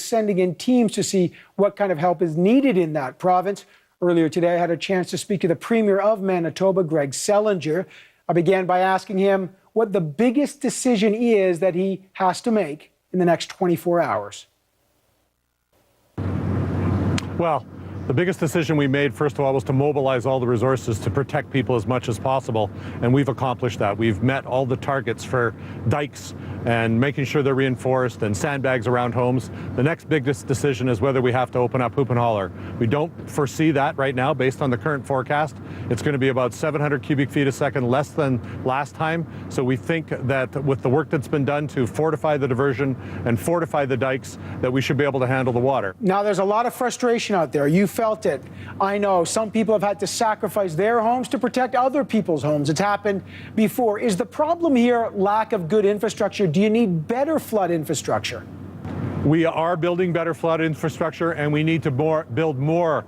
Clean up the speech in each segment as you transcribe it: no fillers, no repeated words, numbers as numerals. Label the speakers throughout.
Speaker 1: sending in teams to see what kind of help is needed in that province. Earlier today, I had a chance to speak to the Premier of Manitoba, Greg Salinger. I began by asking him what the biggest decision is that he has to make in the next 24 hours.
Speaker 2: Well, the biggest decision we made, first of all, was to mobilize all the resources to protect people as much as possible, and we've accomplished that. We've met all the targets for dikes and making sure they're reinforced and sandbags around homes. The next biggest decision is whether we have to open up hoop and holler. We don't foresee that right now based on the current forecast. It's going to be about 700 cubic feet a second less than last time. So we think that with the work that's been done to fortify the diversion and fortify the dikes, that we should be able to handle the water.
Speaker 1: Now, there's a lot of frustration out there. You felt it. I know some people have had to sacrifice their homes to protect other people's homes. It's happened before. Is the problem here lack of good infrastructure? Do you need better flood infrastructure?
Speaker 2: We are building better flood infrastructure, and we need to build more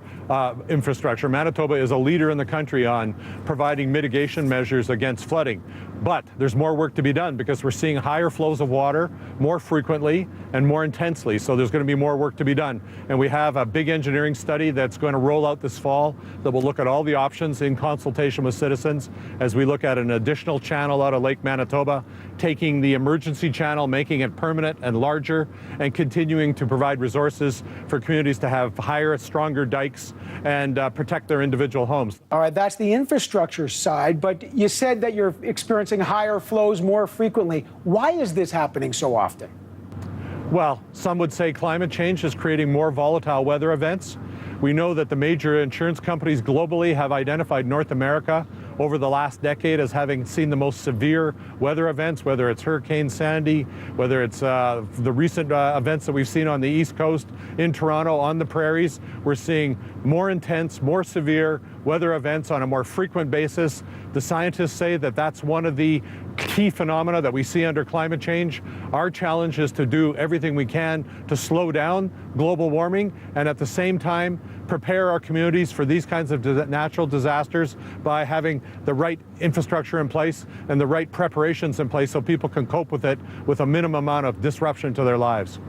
Speaker 2: infrastructure. Manitoba is a leader in the country on providing mitigation measures against flooding. But there's more work to be done because we're seeing higher flows of water more frequently and more intensely. So there's going to be more work to be done. And we have a big engineering study that's going to roll out this fall that will look at all the options in consultation with citizens as we look at an additional channel out of Lake Manitoba, taking the emergency channel, making it permanent and larger, and continuing to provide resources for communities to have higher, stronger dikes and protect their individual homes.
Speaker 1: All right, that's the infrastructure side, but you said that you're experiencing higher flows more frequently. Why is this happening so often?
Speaker 2: Well, some would say climate change is creating more volatile weather events. We know that the major insurance companies globally have identified North America over the last decade as having seen the most severe weather events, whether it's Hurricane Sandy, whether it's the recent events that we've seen on the East Coast, in Toronto, on the prairies. We're seeing more intense, more severe weather events on a more frequent basis. The scientists say that that's one of the key phenomena that we see under climate change. Our challenge is to do everything we can to slow down global warming and at the same time prepare our communities for these kinds of natural disasters by having the right infrastructure in place and the right preparations in place so people can cope with it with a minimum amount of disruption to their lives.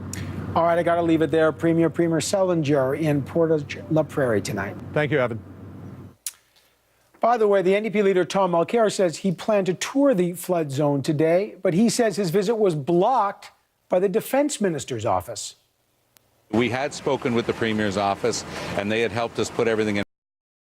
Speaker 1: All right, I got to leave it there. Premier Salinger in Portage-la Prairie tonight.
Speaker 2: Thank you, Evan.
Speaker 1: By the way, the NDP leader Tom Mulcair says he planned to tour the flood zone today, but he says his visit was blocked by the Defence Minister's office.
Speaker 3: We had spoken with the Premier's office, and they had helped us put everything in